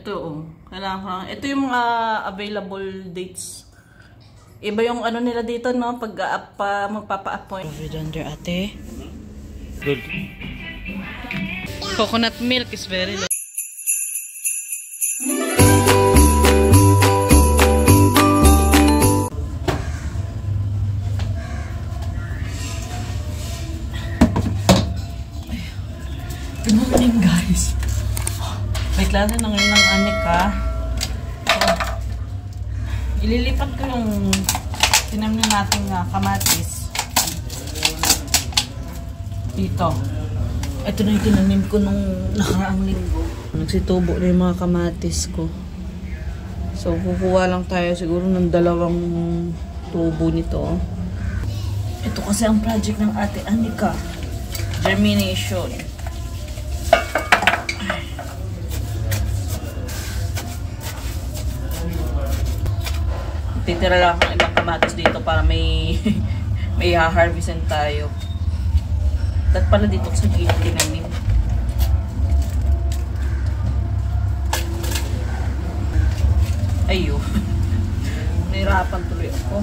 Ito, oh. Kailangan ko lang. Ito yung mga available dates. Iba yung ano nila dito, no? Pag magpapa-appoint. Coffee under, ate. Good. Coconut milk is very low. Good morning, guys. May klase na ngayon ng Anika. So, ililipat ko yung tinamin natin kamatis dito. Ito na yung tinamin ko nung nakaraang linggo. Nagsitubo na yung mga kamatis ko. So, kukuha lang tayo siguro ng 2 tubo nito. Ito kasi ang project ng ate Anika. Germination. Titira lang ang ibang kamatis dito para may ha-harvestin tayo. At pala dito sa gilid tinanim. Ayo. Nahirapan tuloy ako.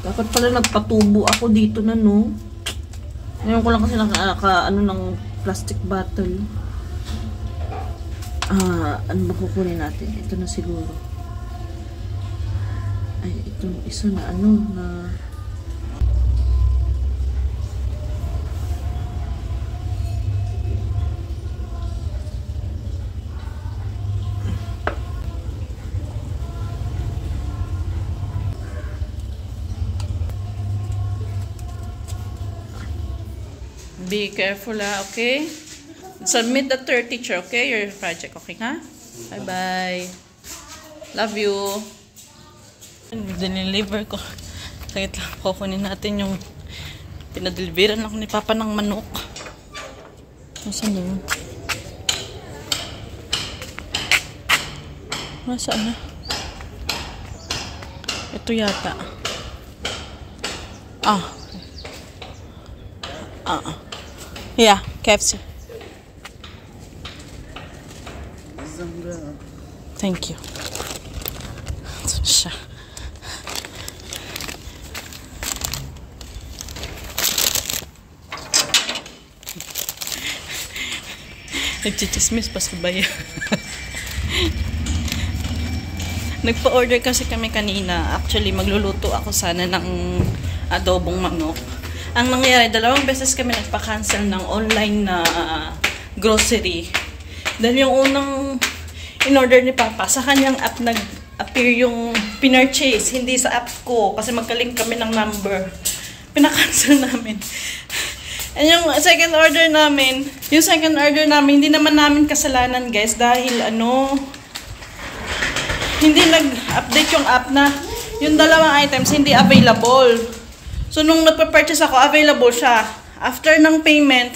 Dapat pala nagpatubo ako dito na, no? Ngayon ko lang kasi ano ng plastic bottle. Ano ba kukunin natin? Ito na siguro. Ay, ito isa na ano na be careful, okay? Submit that to your teacher, okay? Your project, okay ha? Bye-bye. Love you. Diniliver ko. Sagit lang, kukunin natin yung pinadeliveran ako ni Papa ng manok. Nasaan yun? Nasaan na? Ito yata. Yeah, KFC. Thank you. Siya. Nagchichismis pa sa bayan. Nagpa-order kasi kami kanina. Actually, magluluto ako sana ng adobong manok. Ang nangyari, 2 beses kami nagpa-cancel ng online na grocery. Dahil yung unang in-order ni Papa, sa kanyang app nag-appear yung pinurchase, hindi sa app ko. Kasi magkalink kami ng number. Pinakancel namin. And yung second order namin, hindi naman namin kasalanan, guys. Dahil hindi nag-update yung app na yung 2 items hindi available. So, nung nagpa-purchase ako, available siya. After ng payment,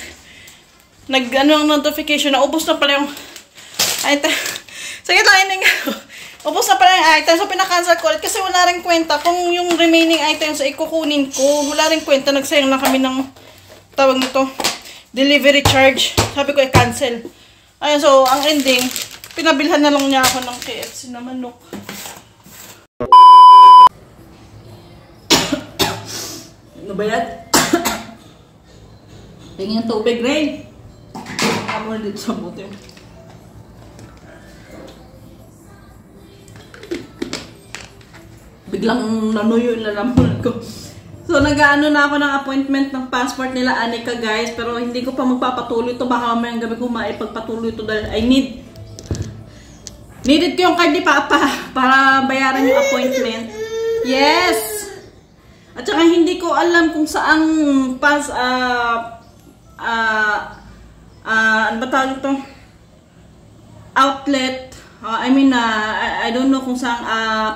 ang notification na ubos na pala yung item. Sige lang, ubos na pala yung item. So, pinakancel ko ulit kasi wala rin kwenta. Kung yung remaining items ay kukunin ko, wala rin kwenta. Nagsayang lang kami ng, tawag nito, delivery charge. Sabi ko, cancel. Ayun, so, ang ending, pinabilhan na lang niya ako ng KFC na manok. Ano ba yan? Tingin tubig, Ray. Ako na dito sa buti. Biglang nanuyo yung lalamunan ko. So, nag-ano na ako ng appointment ng passport nila, Anika, guys. Pero hindi ko pa magpapatuloy ito. Baka mamayang gabi ko maipagpatuloy ito dahil needed ko yung card ni Papa para bayaran yung appointment. Yes! At saka hindi ko alam kung saang ano ba tawag ito? Outlet. I don't know kung saang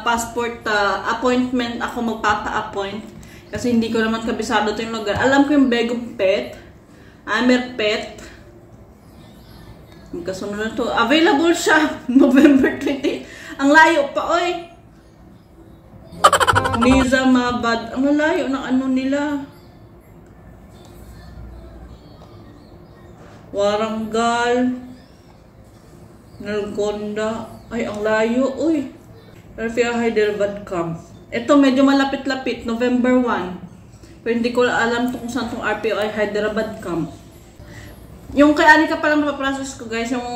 passport appointment ako magpapa-appoint. Kasi hindi ko naman kabisado ito yung lugar. Alam ko yung Begum Pet. Amer Pet. Magkasunod na ito. Available siya. November 20. Ang layo pa, oy. Nizamabad. Ang layo ng ano nila. Warangal. Nalgonda. Ay, ang layo. Uy. RPI Hyderabad Camp. Ito medyo malapit-lapit. November 1. Pero hindi ko alam kung saan itong RPI Hyderabad Camp. Yung kay Anika pa lang napaprocess ko guys. Yung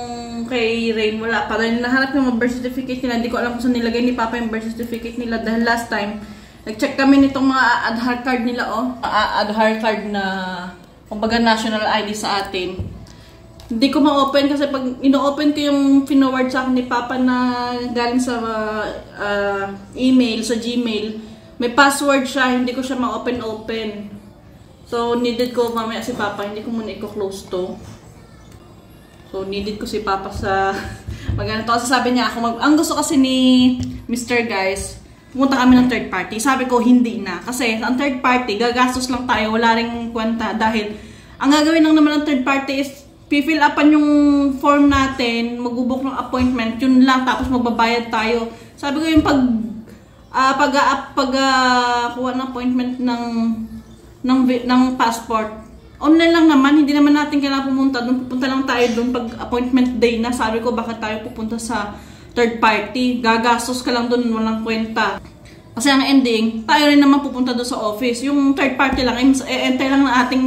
kay Rain wala pa rin. Nahanap yung mga birth certificate nila. Hindi ko alam kung saan nilagay ni Papa yung birth certificate nila. Dahil last time, nag-check kami nitong mga Aadhaar card nila. Aadhaar card na kumbaga national ID sa atin. Hindi ko ma-open kasi pag ino-open ko yung pinoward sa akin ni Papa na galing sa email, sa Gmail, may password siya, hindi ko siya ma-open. So, needed ko mamaya si Papa, hindi ko muna i-close to. So, needed ko si Papa sa maganda to. Kasi sabi niya ako, ang gusto kasi ni Mr. Guys, pumunta kami ng third party. Sabi ko, hindi na. Kasi ang third party, gagastos lang tayo, wala ring kwenta. Dahil, ang gagawin lang naman ng third party is, fill upan yung form natin, mag-book ng appointment, yun lang, tapos magbabayad tayo. Sabi ko yung kuha ng appointment ng passport, online lang naman, hindi naman natin kailangan pumunta doon, pupunta lang tayo doon pag appointment day na. Sabi ko, bakit tayo pupunta sa third party? Gagastos ka lang doon, walang kwenta. Kasi ang ending, tayo rin naman pupunta doon sa office. Yung third party lang, enter lang ng ating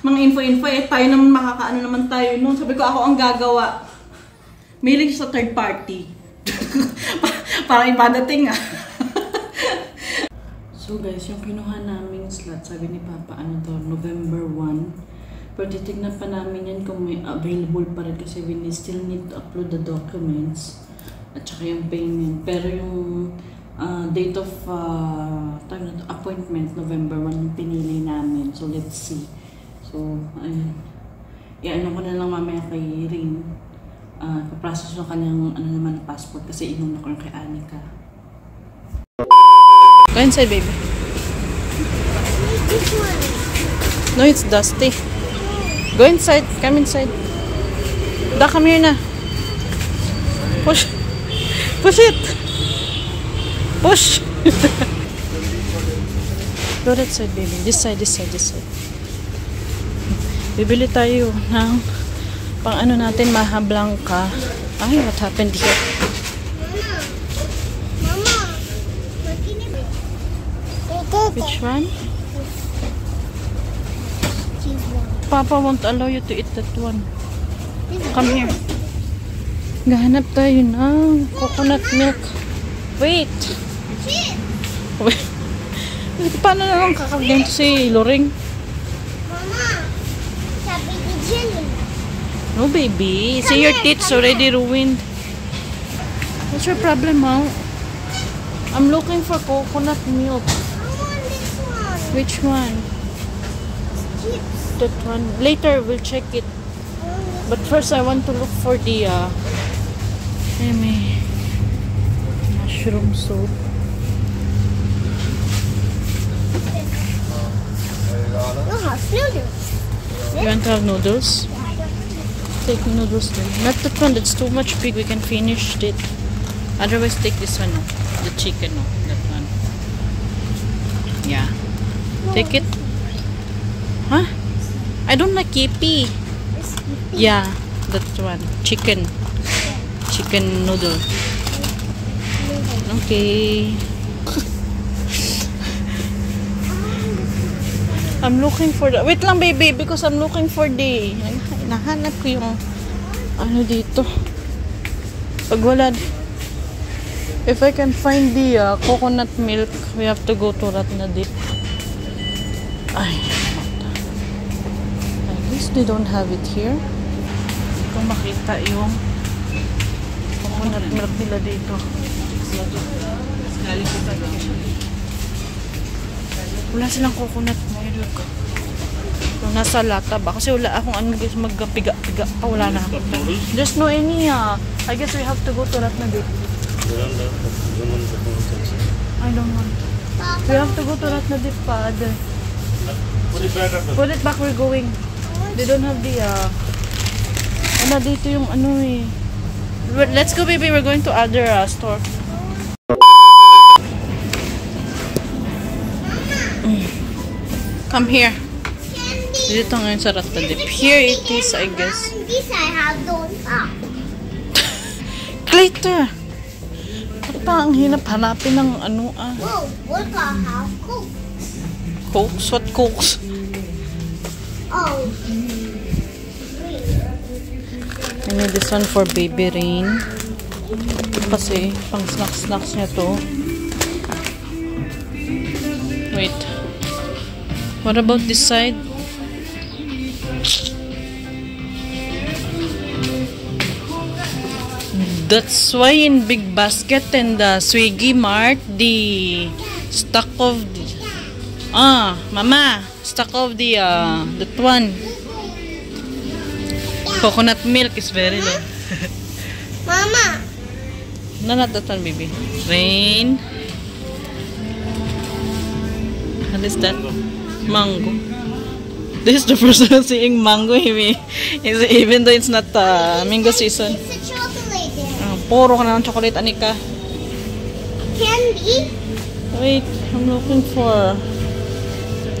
mga info-info, tayo naman makakaano naman tayo noon. Sabi ko, ako ang gagawa. Mailing sa third party. Parang ipadating So guys, yung kinuha naming slot, sabi ni Papa, November 1. Pero titignan pa namin yan kung may available pa rin kasi we still need to upload the documents at saka yung payment. Pero yung date of appointment, November 1 yung pinili namin. So let's see. So, i-ano ko na lang mamaya kay Rain. Paprocess yung kanyang naman passport kasi inuna ko kay Anika. Go inside, baby. No, it's dusty. Go inside. Come inside. Da, come here na. Push. Push it. Push. Go that side, baby. This side, this side, this side. Bibili tayo ng pang ano natin, Maha Blanca. Ay, what happened here? Mama. Which one? Papa won't allow you to eat that one. Come here. Gahanap tayo ng coconut milk. Wait. Wait. Paano na lang kakagyan si Loring? Mama. Sabi ni Jenny. No, baby. See, your teeth's already ruined. What's your problem, Mom? I'm looking for coconut milk. I want this one. Which one? Chips. That one. Later, we'll check it. But first, I want to look for the mushroom soup. No, have noodles. You want to have noodles? Take noodles then. Not that one. That's too much big. We can finish it. Otherwise, take this one. No? The chicken. No? That one. Yeah. Take it. Huh? I don't like kipi. Yeah, that one. Chicken. Chicken noodle. Okay. I'm looking for the... Wait lang, baby, because I'm looking for the... Nahanap ko yung... Ano dito. Pag wala... If I can find the coconut milk, we have to go to Ratnadip. Ay, I guess they don't have it here. Hindi ko makita yung coconut milk nila dito. Wala silang coconut milk. Kung nasa lata ba? Kasi wala akong ano guys, magpiga-piga pa. Wala na. There's no any. I guess we have to go to Ratnadip. I don't want. We have to go to Ratnadip pa. Put it back, we're going. They don't have the ano dito yung ano eh. Let's go, baby. We're going to other store. Come here. Dito ngayon sa Ratnadip. Here it is, I guess. This I have don't have. later. Pa ang hinap hanapin ng ano ah. Whoa, what about how Coke? Cokes? What cokes? Oh. I need this one for baby Rain. Kasi pang snacks niya to. Wait. What about this side? That's why in Big Basket and the Swiggy Mart, the stock of the, Mama, stock of the that one. Coconut milk is very low. Mama. No, not that one, baby. Rain. What is that? Mango. This is the first time seeing mango. Even though it's not mango season. It's a chocolate. Puro ka na ng chocolate, Anika. Candy? Wait, I'm looking for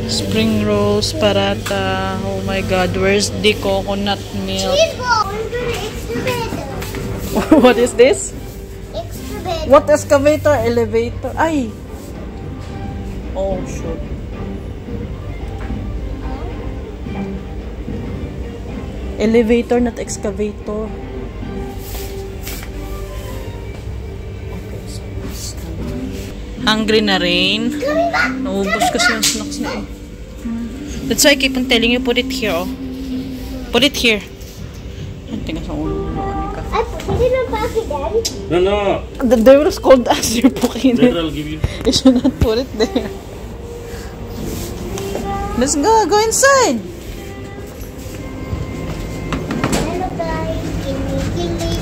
spring rolls, parata. Oh my god, where's the coconut milk? Cheese ball. Under the excavator. What is this? Excavator. What excavator? Elevator? Ay! Oh, shoot. Elevator, not excavator. Hungry na Rain. Naubos kasi yung snacks na eh. That's why I keep on telling you, put it here, oh. Put it here. Tingnan sa ulo mo, Anika. I put it in a pocket, Daddy. No. The devil is called as you're poking it. Later I'll give you. You should not put it there. Let's go. Go inside. Hello, guys. Gimme.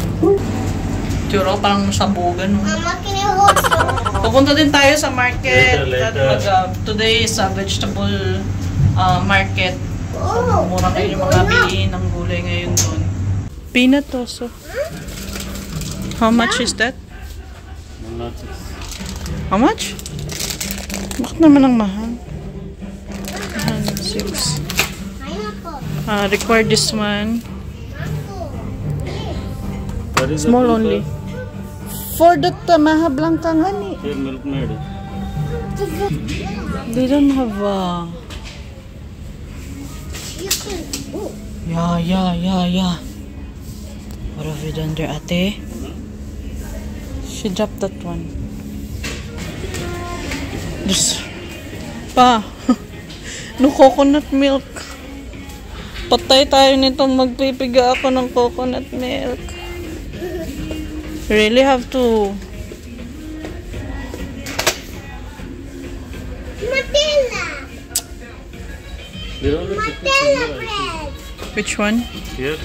Turo, parang sabugan. No? Mama, can you hold some? Pupunta din tayo sa market. Later. At today is a vegetable market. Oh, Mura kayo yung mga bilihin ng gulay ngayon doon. Peanut also. How much is that? How much? Bakit naman ang mahal? 6. Pineapple. Require this one. What is Small the only. For the Maha Blanca ngani. Here milkmaid. They don't have You can. Oh. Yeah. What have you done there, ate? She dropped that one. There's pa. No coconut milk. Patay tayo nitong magpipiga ako ng coconut milk. Really have to. Nutella. There are only Nutella bread. Which one? here.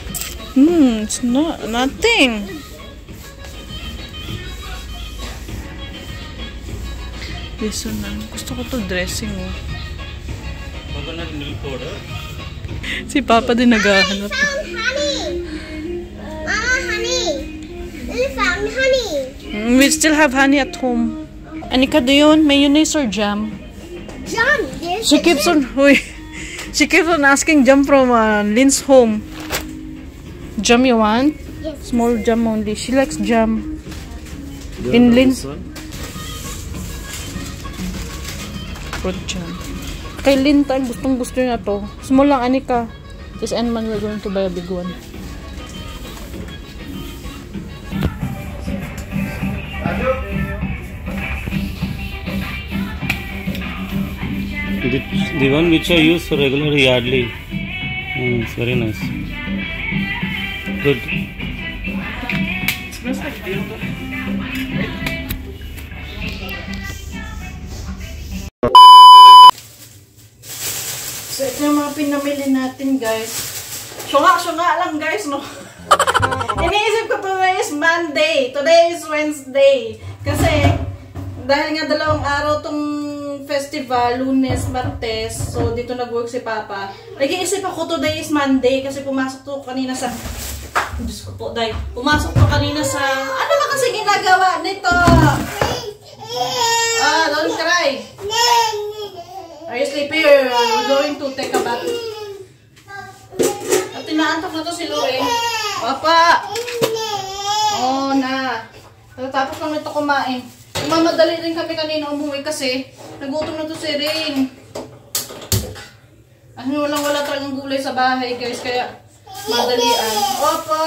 It's nothing. This one lang. Gusto ko to dressing, oh. Coconut milk powder. Si Papa din naghahanap. Found honey. Mama, honey. We found honey. We still have honey at home. Anika, do you want mayonnaise or jam? John, there's She keeps on, she keeps on asking jam from Lynn's home. Jam you want? Yes. Small jam only. She likes jam. You In want Lynn's. this one? Fruit jam. Kay Lynn tayo, gustong gusto niya to. Small lang, Anika. This and man, we're going to buy a big one. The one which I use for regular Yardley. It's very nice. Good. It smells like dildo. So, ito yung mga pinamili natin, guys. Syunga lang, guys, no? Iniisip ko today is Monday. Today is Wednesday. Kasi, dahil nga 2 araw tong festival, Lunes, Martes, so dito nag-work si Papa. Nag-iisip ako today is Monday kasi pumasok to kanina sa... Diyos ko po, dahil pumasok to kanina sa... Ano ba kasi ginagawa nito? Don't cry. Are you sleepy or we're going to take a bath? At tinaantok na to si Lou eh. Papa! Oh, na. Katapos lang ito kumain. Mamadali rin kami kanina umuwi kasi nagutom na to si Ring. Wala talagang gulay sa bahay guys, kaya madalian. Opo!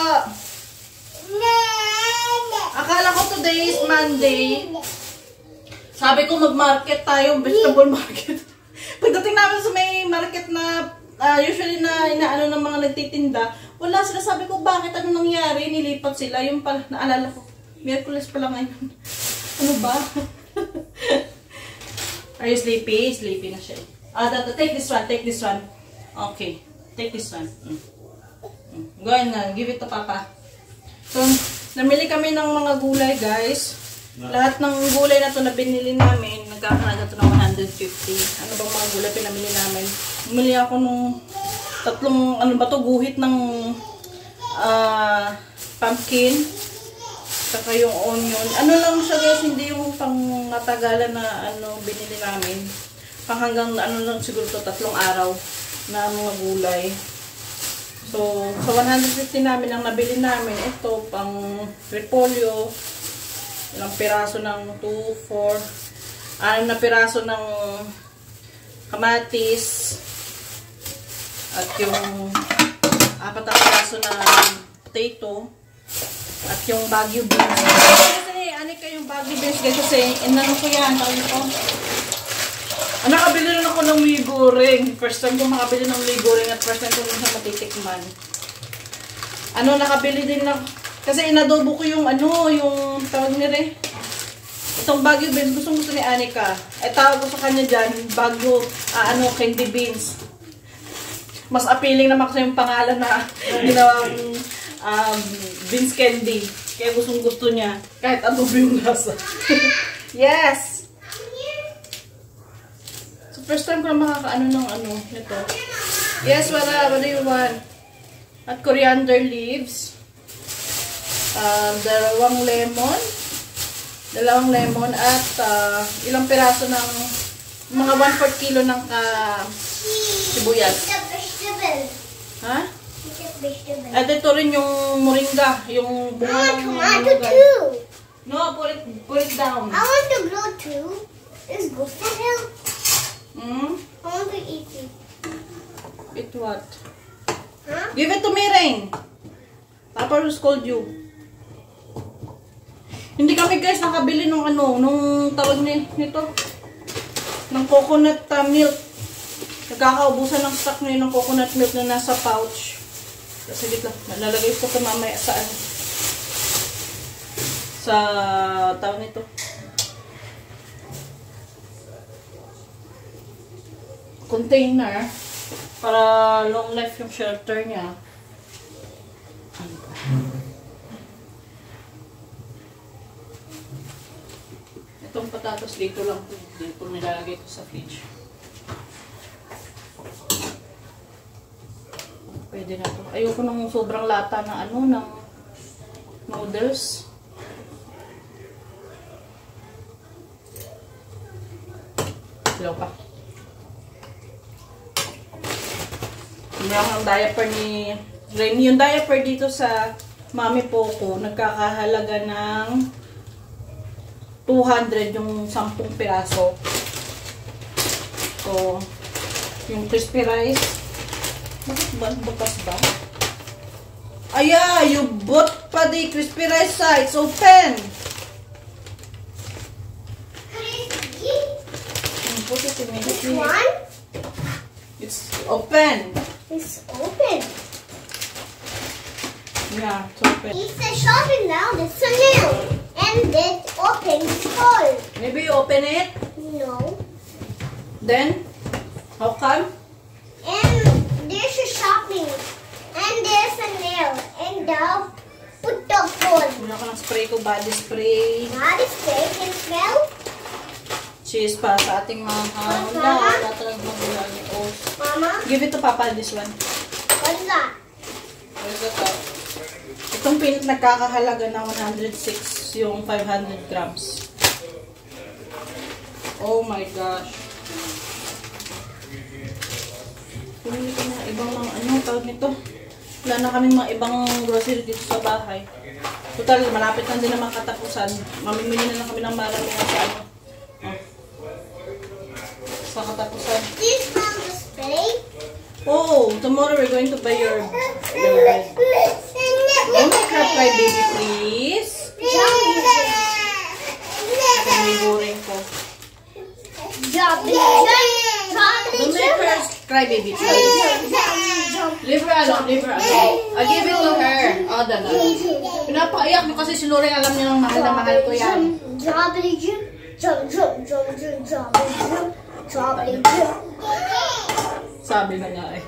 Akala ko today is Monday. Sabi ko mag-market tayo, vegetable market. Pagdating namin sa may market na usually na inaano ng mga nagtitinda, wala sila. Sabi ko, bakit? Ano nangyari? Nilipat sila. Yung pala, naalala ko, Miyerkules pala ngayon. Ano ba? Are you sleepy? Sleepy na siya. Take this one, take this one. Okay, take this one. Go ahead, give it to Papa. So, namili kami ng mga gulay, guys. Lahat ng gulay na to na binili namin, nagkakalaga to ng 150. Ano bang mga gulay pinamili namin? Bumili ako nung tatlong, ano ba to, guhit ng pumpkin. Saka yung onion. Ano lang siya guys, hindi yung pang matagalan na ano binili namin. Pang hanggang ano lang siguro to, 3 araw na mga gulay. So, sa 150 namin ang nabili namin, ito pang repolyo. Ilang piraso ng 2, 4, 6 na piraso ng kamatis. At yung 4 na piraso ng potato. At yung Baguio beans. Kasi, ano kayo yung Baguio beans guys? Kasi, inano ko yan. Nakabili rin ako ng migoreng. First time ko makabili ng migoreng at first time ko rin siya matitikman. Nakabili din lang. Kasi inadobo ko yung yung tawag nila itong Baguio beans, gusto ni Anika. Tawag ko sa kanya dyan, Baguio, candy beans. Mas appealing naman kasi yung pangalan na ginawang beans candy. Kaya gusto niya. Kahit adobo yung lasa. Yes! So, first time ko na makakaano ng nito. Yes, what do you want? At coriander leaves. Dalawang lemon at ilang piraso ng mga 1/4 kilo ng sibuyas. Ha? At ito rin yung moringa, yung bunga ng tomato too. No, put it down. I want to grow too. It's good for health. I want to eat it. Eat what? Huh? Give it to me, Rain. Papa will scold you. Hindi kami guys nakabili nung nung tawag nito, ng coconut milk. Nagkakaubusan ng stock ngayon ng coconut milk na nasa pouch. Sige lang, nalalagay ko ito mamaya sa tawag nito. Container para long life yung shelter niya. Itong patatas dito lang po. Dito nilalagay ko sa fridge. Pwede na to. Ayoko ng sobrang lata na ng noodles. Ilaw pa. Hindi ako ng diaper ni Rain. Yung diaper dito sa Mami Poco, nagkakahalaga ng 200 yung 10 piraso. So, yung crispy rice. Bakit ba? Bukas ba? Aya! You bought pa the crispy rice sides. Open! Put it immediately. Which one? It's open. It's open. Yeah, it's open. It's a shopping now. It's a nail. And then open is full. Maybe you open it. No. Then, how come? And there's a shopping. And there's a nail. And now put the full. Muna ko ng spray ko, body spray. Body spray can smell. Cheese pa sa ating mga wala. Wala talagang magula ni O's. Mama, Give it to Papa, this one. what is that? Where's the top? Itong peanut nagkakahalaga na 106 yung 500 grams. Oh my gosh. Pumili ko na ibang mga tawag nito. Wala na kaming mga ibang grocery dito sa bahay. Total, malapit lang din naman katapusan. Mamimili na lang kami ng marami na sa ano. Sa katapusan. This found the spade. Oh, tomorrow we're going to buy your bed. Don't make her cry, baby, please. May goreng ko. Don't make her cry, baby, please. Leave her alone, leave her alone. I'll give it to her. Oh, dala. Pinapaiyak mo kasi si Loreng alam niya ng mahal na mahal ko yan. Sabi na nga eh.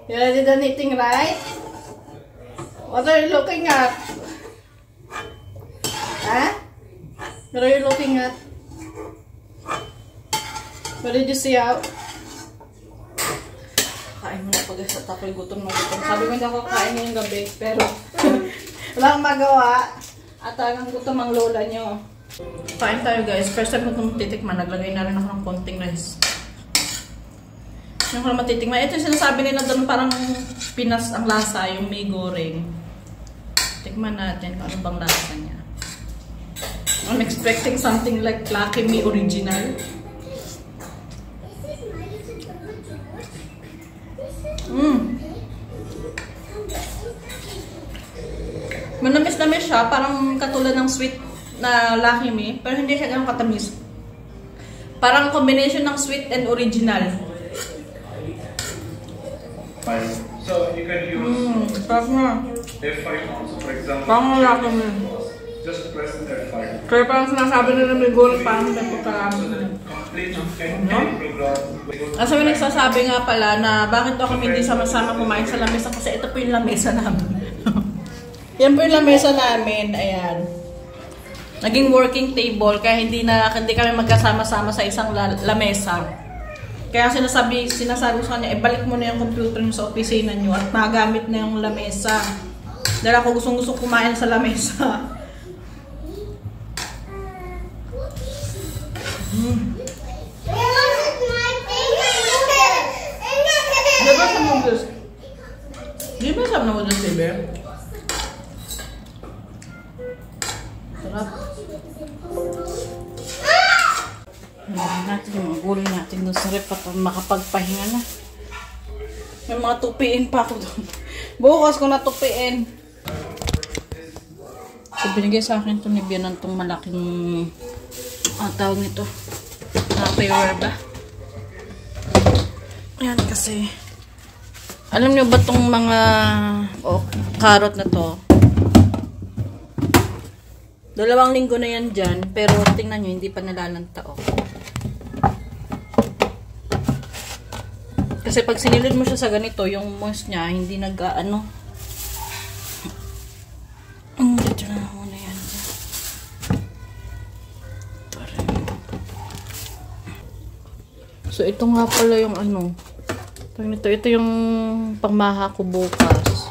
You ready the knitting, right? What are you looking at? Huh? What are you looking at? What did you see out? Kain mo na pag sa tapoy, gutom na gutom. Sabi ko hindi ako kain ngayong gabi, pero wala akong magawa. At talagang gutom ang lola nyo. Kain tayo guys. First time ko itong titikman. Naglagay na rin ako ng konting rice. Yung ko na matitikman. Ito yung sinasabi nila doon parang Pinas ang lasa, yung may goreng. Tikman natin kung ano bang lasa niya. I'm expecting something like Lucky Me original. Manamis-namis siya, parang katulad ng sweet na Lucky Me, pero hindi siya ganun katamis. Parang combination ng sweet and original. So you can use Parang na. F5 also, for example. Parang Lucky Me. Just press F5. Kaya parang sinasabi na may gold, parang may pagkakaroon. Complete any program. Kasi may nagsasabi nga pala na bakit daw kami hindi sama-sama kumain sa lamesa kasi ito po yung lamesa namin. Yan po yung lamesa namin. Ayan. Naging working table kaya hindi kami magkasama-sama sa isang lamesa. Kaya sinasabi ko sa kanya, balik mo na yung computer nyo sa opisina nyo at magamit na yung lamesa. Dahil ako gustong kumain sa lamesa. Diba sa noodles? Di ba sa noodles, baby? Sarap. Hanggang natin yung mga gulay natin doon sa rep at makapagpahinga na. May mga tupiin pa ako doon. Bukas ko natupiin. So, binigay sa akin ito ni Bianan itong malaking tawag nito. Paper ba? Ayan kasi. Alam niyo ba itong mga carrot na to? 2 linggo na yan dyan, pero tingnan nyo, hindi pa nalalantao. Kasi pag sinilid mo siya sa ganito, yung moist niya, hindi nag-ano. Dito na muna yan dyan. So, ito nga pala yung ano. Ito yung pangmaha ko bukas.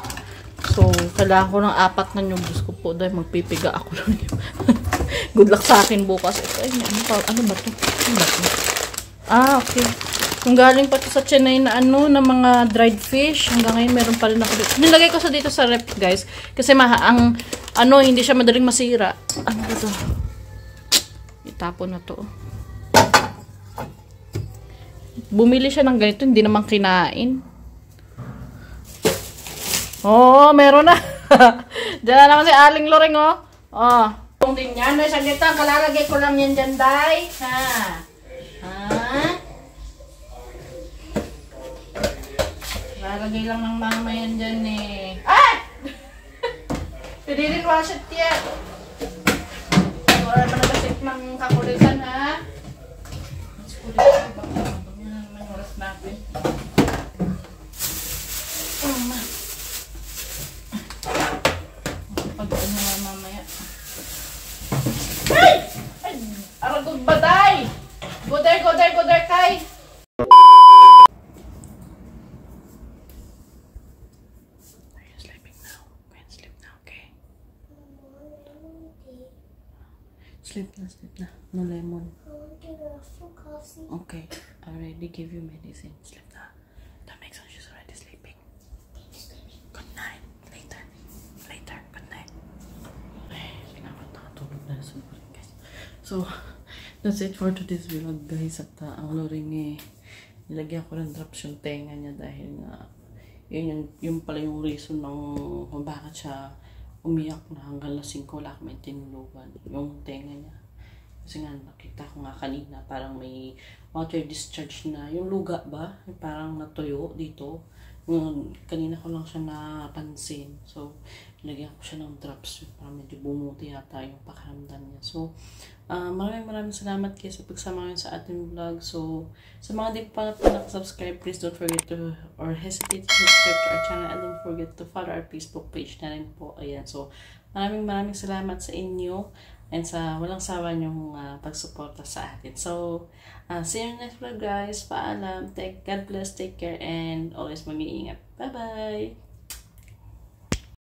So, kailangan ko ng 4 na noodles ko po dahil magpipiga ako lang yun. Good luck sa akin bukas. Ay, ano ba to? Ano ba to? Okay. Kung galing pa to sa Chennai na na mga dried fish, hanggang ngayon meron pa rin ako dito. Nilagay ko sa dito sa rep, guys. Kasi hindi siya madaling masira. Ano ba to? Itapon na to. Bumili siya ng ganito, hindi naman kinain. Meron na. Diyan na naman si Aling Loreng, Kung din yan, saglit lang, kalalagay ko lang yan dyan, day. Lalagay lang ng mama yan dyan, eh. You didn't wash it yet. Wala pa nagasit ng kakulitan, ha? Mas kulitan, baka naman oras natin. Pag-ano nga mamaya. Ay! Aragod baday! Go there, Kai! Are you sleeping now? Go and sleep now, okay? Sleep na. No lemon. Okay, I already give you medicine. Sleep na. That makes sense, she's already So, that's it for today's vlog, guys. At ang loring nilagyan ko ng drops yung tenga niya dahil nga yun pala yung reason ng kung bakit siya umiyak na hanggang lasing ko, wala kami tinulugan yung tenga niya. Kasi nga nakita ko nga kanina parang may water discharge na yung luga ba, parang natuyo dito. Kanina ko lang siya napansin. So, nilagyan ko siya ng drops para medyo bumuti yata yung pakaramdam niya. So, maraming salamat kayo sa pagsama ngayon sa ating vlog. So, sa mga di pa nakasubscribe, please don't forget to or hesitate to subscribe to our channel and don't forget to follow our Facebook page na rin po. Ayan. So, maraming salamat sa inyo and sa walang sawa niyong pagsuporta sa atin. So, see you in the next vlog, guys. Paalam. God bless, take care, and always mag-iingat. Bye-bye!